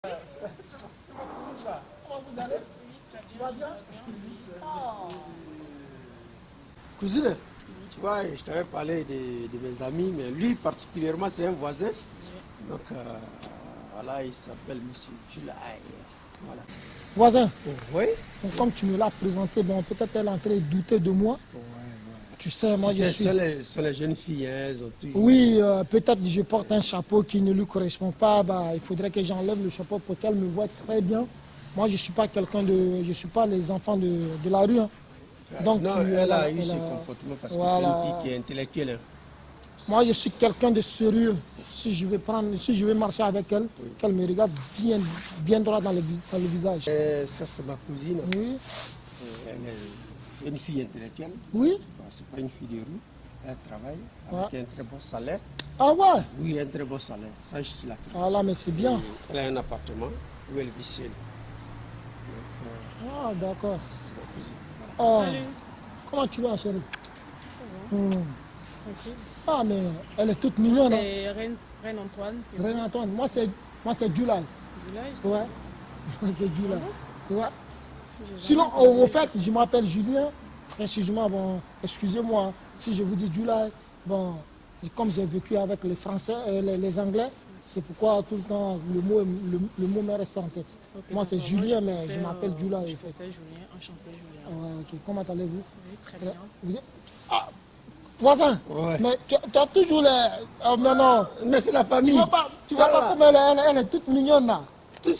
Comment vous allez? Tu vas bien? Cousine, tu vois, je t'avais parlé de mes amis, mais lui particulièrement, c'est un voisin. Donc, voilà, il s'appelle Monsieur Jules. Voilà. Voisin, oui. Comme tu me l'as présenté, bon, peut-être elle est en train de douter de moi. Ouais. Tu sais, moi je suis... C'est les jeunes filles, hein, elles ont tout... Oui, peut-être je porte un chapeau qui ne lui correspond pas. Bah, il faudrait que j'enlève le chapeau pour qu'elle me voie très bien. Moi, je ne suis pas quelqu'un de... Je ne suis pas les enfants de la rue. Hein. Donc, non, elle a eu ce comportement parce que c'est une fille qui est intellectuelle. Hein. Moi, je suis quelqu'un de sérieux. Si je vais marcher avec elle, oui, qu'elle me regarde bien droit dans le visage. Ça, c'est ma cousine. Oui. C'est une fille intellectuelle. Oui. C'est pas une fille de rue. Elle travaille avec un très bon salaire. Ah ouais? Oui, un très bon salaire. Ça, je suis là. Ah là, mais c'est bien. Elle a un appartement où elle vit seule. Ah, d'accord. C'est ma cousine. Voilà. Salut. Comment tu vas, chérie? Ça va. Okay. Ah, mais elle est toute mignonne. C'est Reine Antoine. Reine Antoine. Moi, c'est July. July? Ouais. C'est July. Ah bon? Ouais. Sinon, au fait, je m'appelle Julien. Précisément, bon, excusez-moi si je vous dis July. Bon, comme j'ai vécu avec les Français et les Anglais, c'est pourquoi tout le temps le mot me reste en tête. Okay, moi, c'est Julien, mais je m'appelle July. Je m'appelle Julien, enchanté Julien. Okay. Comment allez-vous? Oui, très bien. Vous êtes... Ah, voisin, ouais. Mais tu as toujours les... Oh, mais non. Mais c'est la famille. Tu vois pas comme elle est toute mignonne là. Tout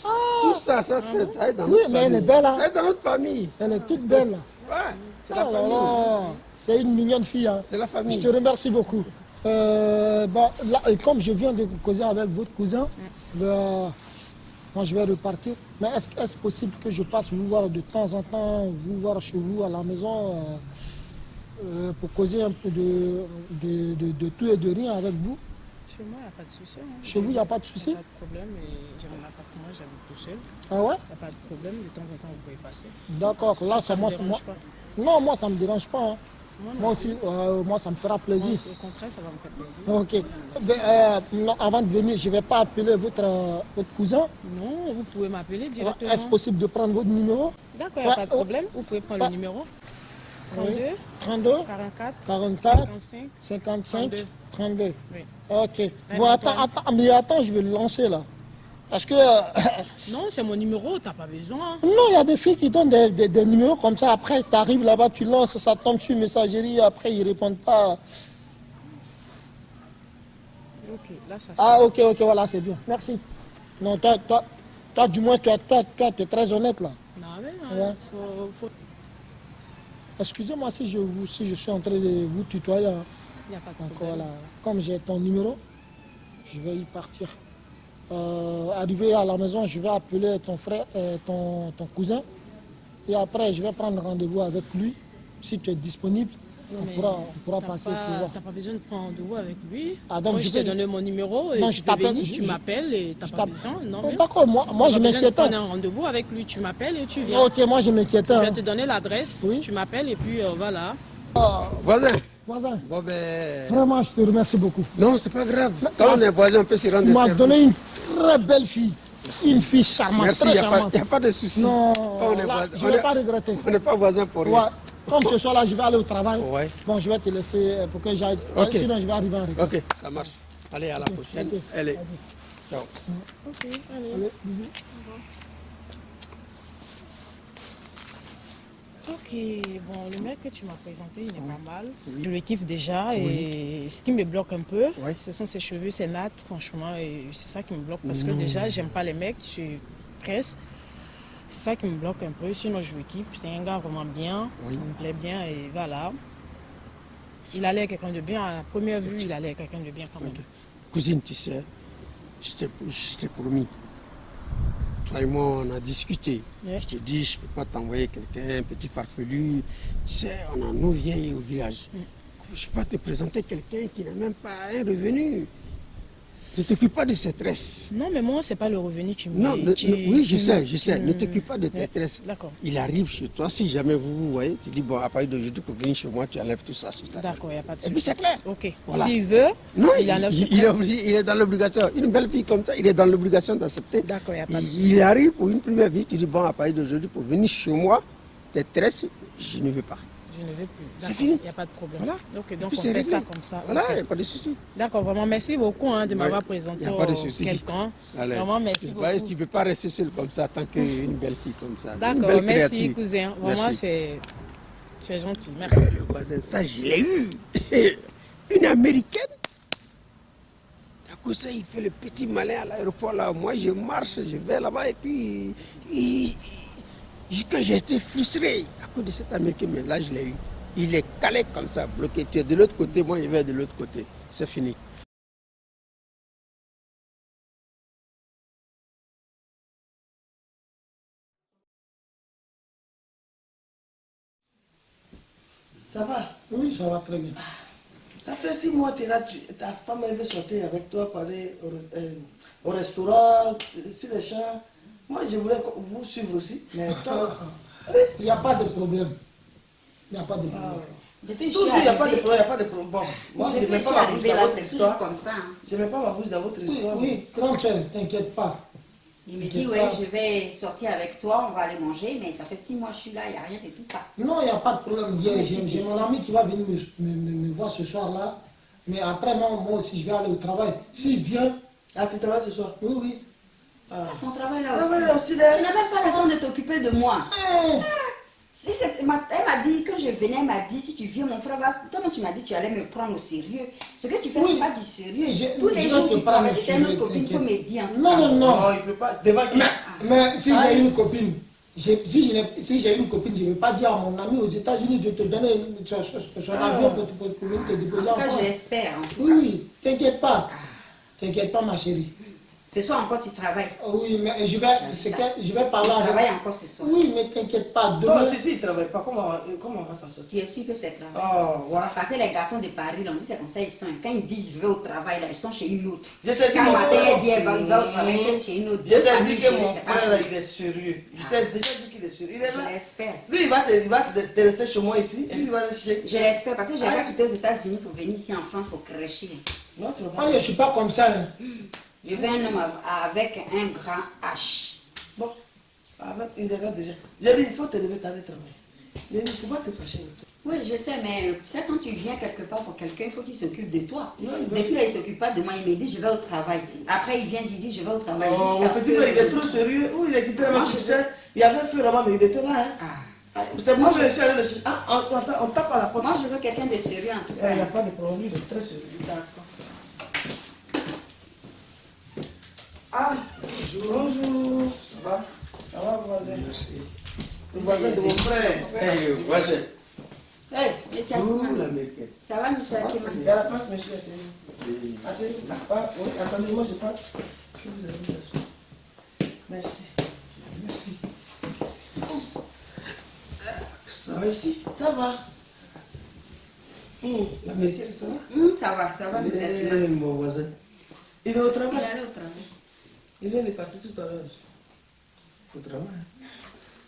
ça, c'est dans notre famille. Oui, mais elle est belle. Hein. C'est dans notre famille. Elle est toute belle. Ouais, c'est la famille. C'est une mignonne fille. Hein. C'est la famille. Je te remercie beaucoup. Bon, là, et comme je viens de causer avec votre cousin, moi je vais repartir. Mais est-ce possible que je passe vous voir de temps en temps, vous voir chez vous à la maison pour causer un peu de tout et de rien avec vous? Chez moi, il n'y a pas de souci. Hein. Chez vous, il n'y a pas de souci? Il n'y a pas de problème. J'ai mon appartement, j'habite tout seul. Ah ouais? Il n'y a pas de problème. De temps en temps, vous pouvez passer. D'accord. Là, ça moi. Non, moi, ça ne me dérange pas. Hein. Moi aussi, moi, ça me fera plaisir. Au contraire, ça va me faire plaisir. Ok. Non, avant de venir, je ne vais pas appeler votre cousin. Non, vous pouvez m'appeler directement. Est-ce possible de prendre votre numéro? D'accord, il n'y a pas de problème. Vous pouvez prendre le numéro. 32, oui. 32 44 55 32. Oui. Ok. Bon, attends, je vais le lancer là. Parce que... non, c'est mon numéro, tu n'as pas besoin. Non, il y a des filles qui donnent des numéros comme ça. Après, tu arrives là-bas, tu lances, ça tombe sur messagerie, après, ils ne répondent pas. Ok, là, ça Ah, ok, voilà, c'est bien. Merci. Non, toi du moins, toi, tu es très honnête là. Non, mais ouais. faut... Excusez-moi si je suis en train de vous tutoyer. Hein. Il n'y a pas de donc problème. voilà, comme j'ai ton numéro, je vais y partir. Arrivé à la maison, je vais appeler ton frère, ton cousin. Et après, je vais prendre rendez-vous avec lui. Si tu es disponible, on pourra passer pour voir. Tu n'as pas besoin de prendre rendez-vous avec lui. Ah, donc moi, je t'ai donné mon numéro et non, tu m'appelles et tu n'as pas besoin. Non, d'accord, moi je m'inquiète. Tu prends un rendez-vous avec lui, tu m'appelles et tu viens. Ok, moi je m'inquiète. Je vais te donner l'adresse, oui. Tu m'appelles et puis voilà. Voisin. Voisin. Bon, ben... Vraiment, je te remercie beaucoup. Non, c'est pas grave. Quand on est voisin, on peut se rendre service. Tu m'as donné une très belle fille. Merci. Une fille charmante. Merci, très charmante. Il n'y a pas de souci. Non, je ne vais pas regretter. On n'est pas voisins pour rien. Ouais. Comme ce soir-là, je vais aller au travail. Ouais. Bon, je vais te laisser pour que j'aille. Okay. Sinon, je vais arriver en retard. Ok, ça marche. Allez, à la prochaine. Okay. Allez. Ciao. Ok, allez. Bisous. Ok, bon, le mec que tu m'as présenté, il est pas mal. Oui. Je le kiffe déjà et ce qui me bloque un peu, ce sont ses cheveux, ses nattes, franchement, et c'est ça qui me bloque parce que déjà, j'aime pas les mecs, je suis presse. C'est ça qui me bloque un peu, sinon je le kiffe. C'est un gars vraiment bien, il me plaît bien et voilà. Il a l'air quelqu'un de bien, à la première vue, il a l'air quelqu'un de bien quand même. Cousine, tu sais, je t'ai promis. Toi et moi, on a discuté. Je te dis, je ne peux pas t'envoyer quelqu'un, un petit farfelu. Tu sais, on a nos vieilles au village. Je ne peux pas te présenter quelqu'un qui n'a même pas un revenu. Ne t'occupe pas de ces tresses. Non, mais moi, c'est pas le revenu que tu me Non, dis. oui, je sais. Ne t'occupe pas de tes tresses. D'accord. Il arrive chez toi, si jamais vous voyez, tu dis, bon, à partir d'aujourd'hui, pour venir chez moi, tu enlèves tout ça sur ta tête. D'accord, il n'y a pas de souci. Et puis c'est clair. Ok. Voilà. S'il veut, non, il enlève ses il est obligé, il est dans l'obligation. Une belle fille comme ça, il est dans l'obligation d'accepter. D'accord, il n'y a pas de souci. Il arrive pour une première visite, tu dis, bon, à partir d'aujourd'hui, pour venir chez moi, tes tresses, je ne veux pas. Je ne veux plus. C'est fini. Il n'y a pas de problème. Voilà. Ok, donc puis on c'est fait ça réglé. comme ça. Voilà, il Ok. n'y a pas de souci. D'accord, vraiment, merci beaucoup de m'avoir présenté Il n'y a pas de souci. quelqu'un. Allez. Vraiment, merci Tu beaucoup. ne peux pas rester seul comme ça tant qu'une belle fille comme ça. Une D'accord, belle merci créature. cousin. Vraiment, Merci. tu es gentil. Merci. Le voisin, ça, je l'ai eu. Une américaine. À cause de ça, il fait le petit malin à l'aéroport là. Moi, je marche, je vais là-bas et puis. Quand j'ai été frustré à cause de cet américain, mais là, je l'ai eu. Il est calé comme ça, bloqué. Tu es de l'autre côté, moi, je vais de l'autre côté. C'est fini. Ça va? Oui, ça va très bien. Ça fait 6 mois que tu es là, ta femme elle veut sortir avec toi pour aller au restaurant, sur les champs. Moi, je voulais vous suivre aussi, mais toi... Il n'y a pas de problème. Il n'y a pas de problème. Depuis que Toujours, je suis il n'y a pas de arrivée, problème, il n'y a pas de problème. Bon, moi, je ne depuis mets que je pas suis ma bouche arrivée dans là, votre c'est toujours histoire. comme ça. Hein. Je ne mets pas ma bouche dans votre Oui, histoire. oui, tranquille, t'inquiète pas. Il me dit, T'inquiète oui, pas. je vais sortir avec toi, on va aller manger, mais ça fait 6 mois que je suis là, il n'y a rien de tout ça. Non, il n'y a pas de problème. J'ai mon ami qui va venir me voir ce soir-là. Mais après, non, moi aussi, je vais aller au travail. S'il vient, Ah, tu travailles ce soir? oui, oui. Ah. Ton travail là Ah, aussi. ouais, aussi, Tu là. n'as même pas le temps de t'occuper de moi. Eh, Si elle m'a dit, quand je venais, elle m'a dit, si tu viens, mon frère va... Toi-même, tu m'as dit, tu allais me prendre au sérieux. Ce que tu fais, Oui. c'est pas du sérieux. Je- Tous les je jours, vais te tu prendre travailles. au Si t'as une autre sérieux, copine, il faut me t'inquiète. dire. Non, non, non. Non, il ne peut pas. Devant qui? Mais si j'ai une copine, si j'ai une copine, je ne vais pas dire à mon ami aux États-Unis de te donner son avion pour venir te En déposer tout en cas, je France. l'espère. En tout Oui, cas. oui, t'inquiète pas. T'inquiète pas, ma chérie. Ce soir encore, tu travailles. Oui, mais je vais parler Tu avec... travailles encore ce soir. Oui, mais t'inquiète pas. Non, Demain, si, il ne travaille pas. Comment on va s'en sortir? Tu es sûr que c'est travail. Oh, ouais. Parce que les garçons de Paris, on dit c'est comme ça, ils sont. Quand ils disent je vais au travail, là, ils sont chez une autre. Je t'ai dit, Quand mon matin, frère, elle dit elle va au travail chez une autre. Je t'ai Famille dit que chérie, mon c'est pas frère, là, vrai. il est sérieux. Je t'ai déjà dit qu'il est sérieux. Il est Je là. l'espère. Lui, il va te laisser chez moi ici et puis il va aller chez... Je l'espère parce que je n'ai pas quitté aux États-Unis pour venir ici en France pour crècher. Non, tu vas moi, pas. je ne suis pas comme ça. Hein. Je veux un homme avec un grand H. Bon, il regarde déjà. J'ai dit, il faut te lever, t'aller travailler. Il ne faut pas te fâcher avec toi. Oui, je sais, mais tu sais, quand tu viens quelque part pour quelqu'un, il faut qu'il s'occupe de toi. Non, il va Depuis là, il ne s'occupe pas de moi. Il me dit, je vais au travail. Après, il vient, je dis, je vais au travail. Oh, mon Jusqu'à petit ce frère, il est que- trop sérieux. Où il est quitté là-bas, Moi, tu je sais. Il y avait feu là-bas, mais il était là. Hein. Ah. Ah, c'est moi qui suis allé le chercher. Ah, on tape à la porte. Moi, je veux quelqu'un de sérieux en tout Il cas. n'y a pas de problème, il est très sérieux. D'accord. Ah, bonjour. Ça va? Ça va, voisin? Merci. Le voisin de mon frère. Hey, voisin. Hey, monsieur Où Akima. l'américaine? Ça va, monsieur Ça va? Akima? Il y a la place, monsieur, asseyez-vous. Asseyez-vous. Ah, oui, attendez, moi je passe. Je vous invite à asseoir. Merci. Merci. Ça va ici? Ça va? L'américaine, ça va? Ça va, monsieur Akima. Mon voisin. Il est au Il est travail. allé au travail. Il vient de partir tout à l'heure. Au travail.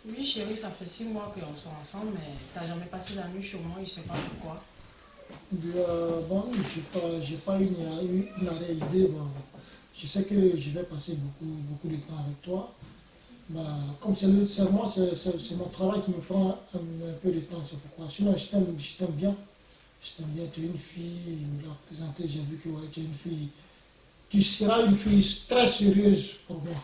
Oui, chérie, ça fait 6 mois qu'on sont ensemble, mais t'as jamais passé la nuit chez moi, je sais pas pourquoi. Bon, j'ai pas une arrêt idée. Bon, je sais que je vais passer beaucoup de temps avec toi. Bah, comme c'est moi, c'est mon travail qui me prend un peu de temps, c'est pourquoi. Sinon, je t'aime bien. Je t'aime bien, tu es une fille, il me l'a présenté, j'ai vu que ouais, tu es une fille. Tu seras une fille très sérieuse pour moi.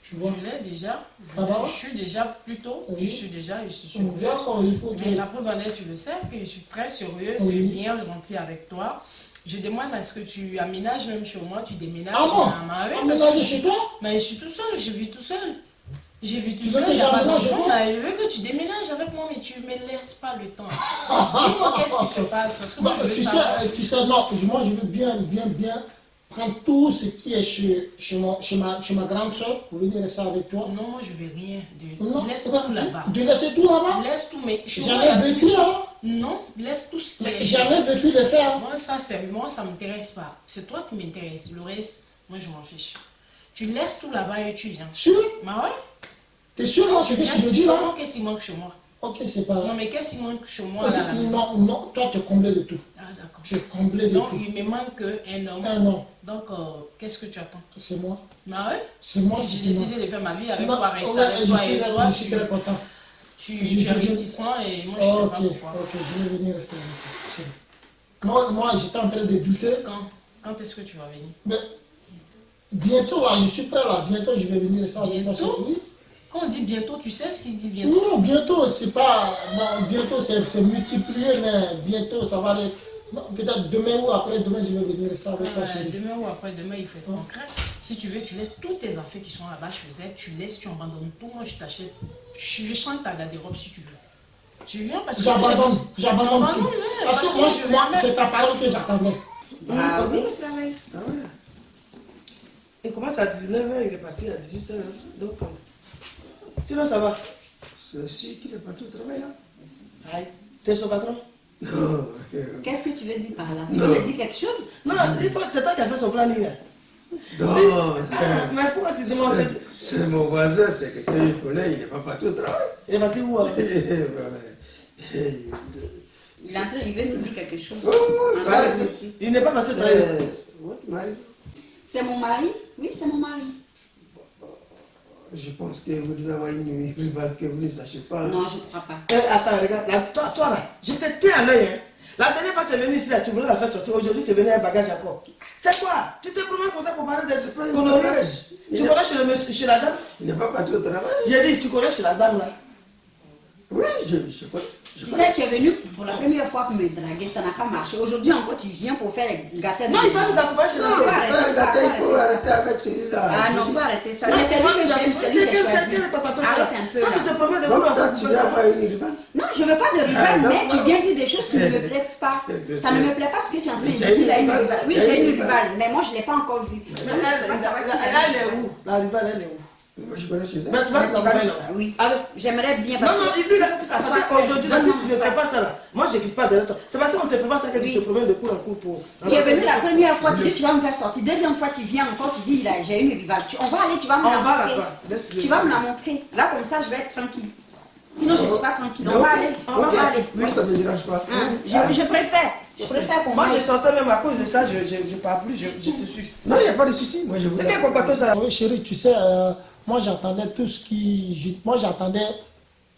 Tu vois? Je l'ai déjà, Ah bon? je suis déjà plutôt, Oui. je suis sérieuse. D'accord, il faut Mais que... la preuve en est, tu le sais, que je suis très sérieuse, Oui. bien gentille avec toi. Je demande à ce que tu aménages même chez moi, tu déménages. Ah bon? Oui, parce Emménager que- chez toi? Mais je suis tout seul, je vis tout seul. Je vis Tu tout veux seul, que il n'y a pas j'emménage chez d'enfant, toi? mais je veux que tu déménages avec moi, mais tu ne me laisses pas le temps. Dis-moi qu'est-ce qui se passe, parce que moi Bah, je veux tu savoir. sais, non, moi je veux bien prendre tout ce qui est chez ma grande soeur pour venir rester avec toi. Non, moi je veux rien. Non, Laisse tout là-bas. De laisser tout là-bas? Laisse tout, mais J'en ai vécu, hein. Non, laisse tout ce qui est. J'en ai vécu de faire. Moi, ça m'intéresse pas. C'est toi qui m'intéresse. Le reste, moi, je m'en fiche. Tu laisses tout là-bas et tu viens. Sûr? Bah ouais. T'es sûr, moi, ce que tu me dis là? Qu'est-ce qui manque chez moi? Ok, c'est pas Non, grave. mais qu'est-ce qui manque chez moi là, à la maison? Non, non, toi, tu es comblé de tout. Ah, d'accord. Tu es comblé de Donc, tout. il me manque un homme. Un homme, Donc, qu'est-ce que tu attends? c'est moi. Bah ouais. C'est moi J'ai qui te décidé de faire ma vie avec Non, toi, rester ouais, avec toi et toi. je suis très content. Tu es réticent et moi, je sais Ok, pas pourquoi. ok, je vais venir rester avec toi. Moi, j'étais en train de douter. Quand est-ce que tu vas venir? Mais bientôt, là, je suis prêt là. Bientôt, je vais venir rester avec toi. Bientôt? Oui. Quand on dit bientôt, tu sais ce qu'il dit bientôt? Non, bientôt, c'est pas. Bon, bientôt, c'est multiplié, mais bientôt, ça va aller. Peut-être demain ou après-demain, je vais venir rester avec toi, chérie. Demain ou après-demain, il faut être concret. Si tu veux, tu laisses tous tes affaires qui sont là-bas chez Z, tu laisses, tu abandonnes tout. Moi, je t'achète. Je change ta garde-robe si tu veux. Tu viens parce que J'abandonne tout. ouais, Parce que moi, c'est ta parole que j'attendais. Ah oui, au travail. Ah ouais. Il commence à 19h, il est parti à 18h. Donc, sinon ça va. C'est sûr qu'il est parti au travail, là. Aïe, tu es son patron? Non. Qu'est-ce que tu veux dire par là? Tu Non. veux dire quelque chose? Non, c'est toi qui as fait son planning là. Non. Mais pourquoi tu demandes? C'est mon voisin, c'est quelqu'un que je connais, il n'est pas parti au travail. Il est parti où alors? Il est en train, il veut nous dire quelque chose. Il n'est pas parti au travail. Votre mari. C'est mon mari? Oui, c'est mon mari. Je pense que vous devez avoir une rivale que vous ne sachez pas. Non, je ne crois pas. Attends, regarde, là, toi là, je te tiens à l'œil. Hein. La dernière fois que tu es venu ici, là, tu voulais la faire sortir. Aujourd'hui, tu es venu avec un bagage à corps. C'est quoi? Tu te promènes comme ça pour parler des conneries. Tu connais chez la dame? Il n'est pas parti au travail. J'ai dit, tu connais chez la dame là? Oui, je connais. Tu sais, tu es venu pour la première fois pour me draguer, ça n'a pas marché. Aujourd'hui encore, tu viens pour faire les gâteaux. Non, il va nous accompagner chez la Non, dame. Il faut arrêter avec celui-là. Ah non, faut arrêter ça. Mais c'est lui que j'aime, c'est lui que j'ai choisi. Arrête un peu Toi, tu là. te promets de Donc, vouloir toi, tu faire n'as ça. pas une rivale. Non, je ne veux pas de rival, Ah, mais non, tu non. viens dire des choses qui ne me plaisent pas. Ça ne me plaît pas ce que tu es en train de Mais dire. tu as une Il a une rivale. rivale. Oui, Tu as j'ai une une rivale. rivale, mais moi je ne l'ai pas encore vue. Mais elle est où? La rivale, elle est où? Moi, je connais chez elle. Mais tu vas Mais te tu vas accompagner le- là. Oui. Allez. J'aimerais bien Non, parce non, que... lui là, ça parce soit qu'aujourd'hui, là, si tu ne ça. fais pas ça là, moi je quitte pas derrière toi. C'est parce qu'on ne te fait pas ça que tu Oui. te promènes de cours en cours pour. Tu es venu la première fois, tu dis tu vas me faire sortir. Deuxième fois, tu viens encore, tu dis j'ai une rivale. On va aller, tu vas me On la va montrer. là-bas. Laisse-le. Tu vas me la montrer. Là, comme ça, je vais être tranquille. Sinon, je ne suis pas tranquille. On Ok, va aller. On ok, va aller. moi, ça ne me dérange pas. Je préfère. Je préfère qu'on Moi aille. je sortais même à cause de ça, je pars plus, je te suis. Non, il n'y a pas de souci. Moi, je vous C'est quel copain ça? Oui, chérie, tu sais, moi j'attendais tout ce qui. Moi j'attendais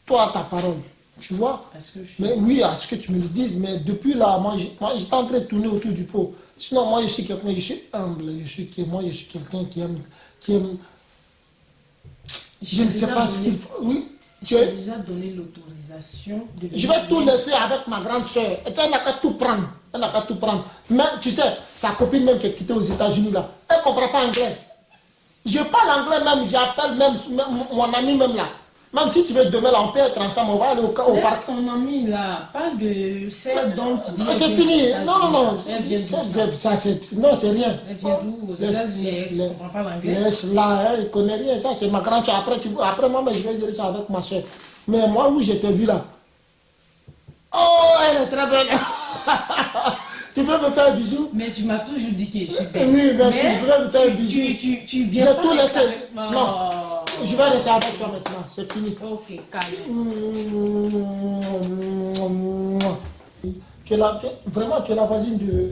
toi, ta parole. Tu vois? Parce que je suis... Mais oui, à ce que tu me le dises, mais depuis là, moi j'étais en train de tourner autour du pot. Sinon, moi je suis quelqu'un, je suis humble, moi je suis quelqu'un qui aime. Je ne sais pas ce qu'il faut. Oui. Tu J'ai es- déjà donné l'autorisation de Je vais tout laisser avec ma grande soeur. Et elle n'a qu'à tout prendre. Elle n'a qu'à tout prendre. Mais tu sais, sa copine même qui est quittée aux États-Unis là, elle ne comprend pas anglais. Je parle anglais même, j'appelle même mon ami même là. Même si tu veux demain là, on peut être ensemble, on va aller au Laisse parc. ton ami là, parle de celle dont tu dis... Mais c'est fini. Non, non, non. Elle vient d'où ça? Non, c'est rien. Elle vient d'où? Aux États-Unis, elle ne comprend pas l'anglais. Laisse là, elle ne connaît rien. Ça, c'est ma grande soeur. Après moi, mais je vais dire ça avec ma soeur. Mais moi, où je t'ai vu là. Oh, elle est très belle. Tu peux me faire un bisou? Mais tu m'as toujours dit qu'elle est super. Oui, mais tu peux me faire un bisou. Tu viens J'ai pas tout rester laissé. avec moi. Non. Je vais rester avec toi maintenant, c'est fini. Ok, calme. Vraiment, tu es la voisine de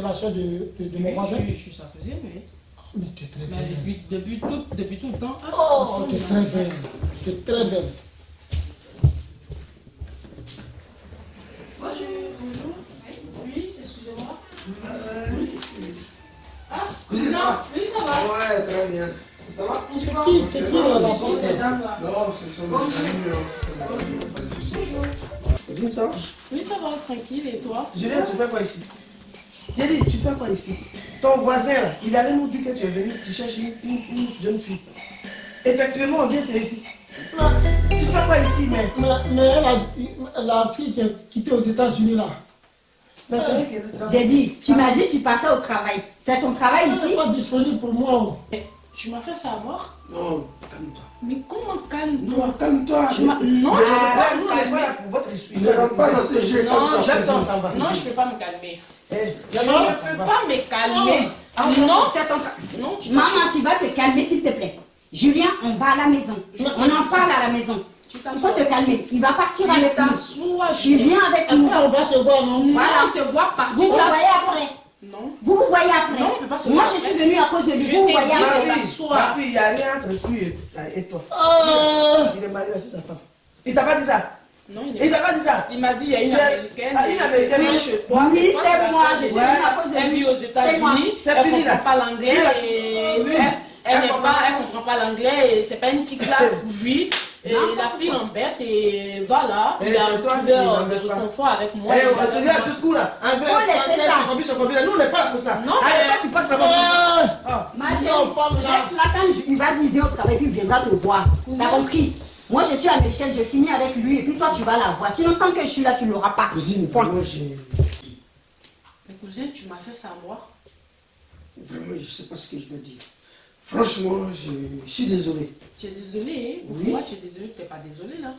la soeur de mon voisin. Je suis sa cousine, oui. Mais tu es très Mais belle. depuis tout le temps. Ah, Oh, tu es très belle. Tu es très belle. Bonjour. Oui, excusez-moi. Ah, Cousin, ça va? oui, ça va. Ouais, très bien. Ça va? C'est qui la Bonjour, voisine? ces dames-là. Non, ce sont mes amis. Pas de souci. Cousine, ça va? Oui, ça va, tranquille. Et toi? Julien, tu fais quoi ici? J'ai dit, tu fais quoi ici? Ton voisin, là, il allait nous dire que tu es venu, tu cherches une jeune fille. Effectivement, on vient te ici. Tu fais quoi ici, mais? Mais la fille qui est quittée aux États-Unis là, Mais c'est elle qui est de travail. J'ai dit, tu m'as dit que tu partais au travail. C'est ton travail Elle ici? n'est pas disponible pour moi. Tu m'as fait savoir? Non, calme-toi. Mais comment calme-toi? Non, calme-toi. Non, je ne peux pas Nous, me on n'est pas calmer. là pour votre Il ne rentre pas dans ce jeu. Non, calme-toi. Lève ça, on s'en va. Non, je ne peux pas me calmer. Eh, Je ne peux pas me calmer. Non, C'est ton travail. non, tu Maman, tu vas te calmer s'il te plaît. Julien, on va à la maison. On en parle à la maison. Il faut te calmer. Il va partir avec nous. t'assois. Tu viens avec nous. Après, on va se voir, non? Voilà, on se voit Vous partir. vous voyez après. Non. Vous vous voyez après. Non, on peut pas se Moi, voir je suis après. venue à cause de lui. Je Vous vous t'ai voyez dit, après. ma fille, il n'y a rien entre lui et toi. Il est marié, c'est sa femme. Il t'a pas dit ça? Non, il Il est... t'a pas dit ça? Il m'a dit, il y a une C'est- américaine. Ah, une Américaine. qui est chez toi, Oui, toi, c'est tu moi. vas Je suis faire- venue à cause de Elle lui. vit aux C'est moi. États-Unis, C'est elle fini, ne là. comprend pas l'anglais et Oui. elle ne comprend pas l'anglais et c'est pas une fille classe pour lui. Et N'importe la fille quoi. l'embête et voilà, Et il a c'est toi trouvé qui l'embête de pas. réconfort avec moi. Eh, il on va te avec dit à moi. tout ce coup là. Anglais, Faut laisser français, ça. chocobi, nous on n'est pas là pour ça. Non, Allez, mais- toi tu passes là-bas. Ah. Ma chérie, Non, femme, là. laisse-la quand il va dire, il vient au travail, puis il viendra te voir. T'as compris? Moi, je suis américaine, je finis avec lui, et puis toi, tu vas la voir. Sinon, tant que je suis là, tu ne l'auras pas. Cousine, Point. vraiment, j'ai... Mais cousine, tu m'as fait savoir. Vraiment, je ne sais pas ce que je vais dire. Franchement, je suis désolé. Tu es désolée, hein? Oui. Pourquoi tu es désolée? Tu n'es pas désolée là.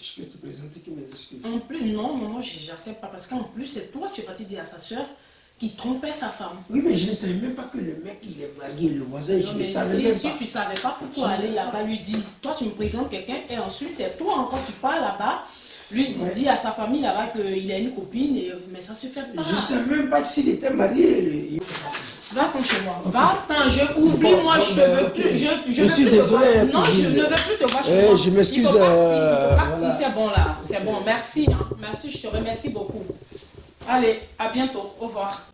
Je peux te présenter que mes excuses. En plus, non, moi, j'accepte pas. Parce qu'en plus, c'est toi, tu es parti dire à sa soeur qui trompait sa femme. Oui, mais je ne savais même pas que le mec, il est marié, le voisin, je Non, ne mais savais si, même si pas. tu savais pas pourquoi Je aller sais là-bas, pas. lui dire, toi tu me présentes quelqu'un et ensuite c'est toi encore tu pars là-bas, lui Ouais. dit à sa famille là-bas qu'il a une copine, mais ça se fait pas. Je ne savais même pas que s'il était marié. Va-t'en chez moi, va-t'en, oublie-moi, je te veux plus, Je veux suis plus te désolé, voir. Non, je cousine. ne veux plus te voir chez Eh, moi. je m'excuse, Il faut partir, voilà. c'est bon là, c'est bon, merci, hein. Merci, je te remercie beaucoup. Allez, à bientôt, au revoir.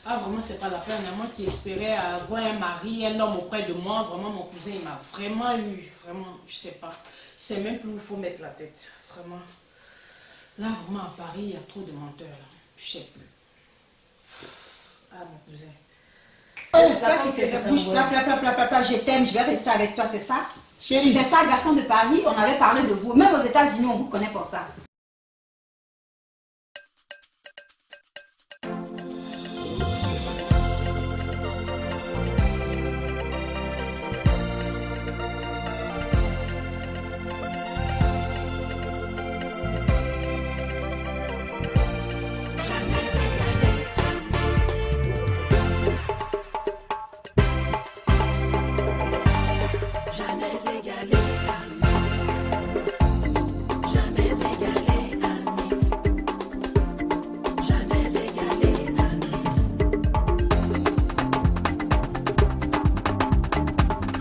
Ah, vraiment, c'est pas la peine. Moi qui espérais avoir un mari, un homme auprès de moi, vraiment, mon cousin, il m'a vraiment eu. Vraiment, je sais pas. Je sais même plus où il faut mettre la tête. Vraiment. Là, vraiment, à Paris, il y a trop de menteurs. Là. Je sais plus. Ah, mon cousin. Toi qui faisais bouche, je t'aime, je vais rester avec toi, c'est ça? Chérie, C'est ça, garçon de Paris, on avait parlé de vous. Même aux États-Unis, on vous connaît pour ça.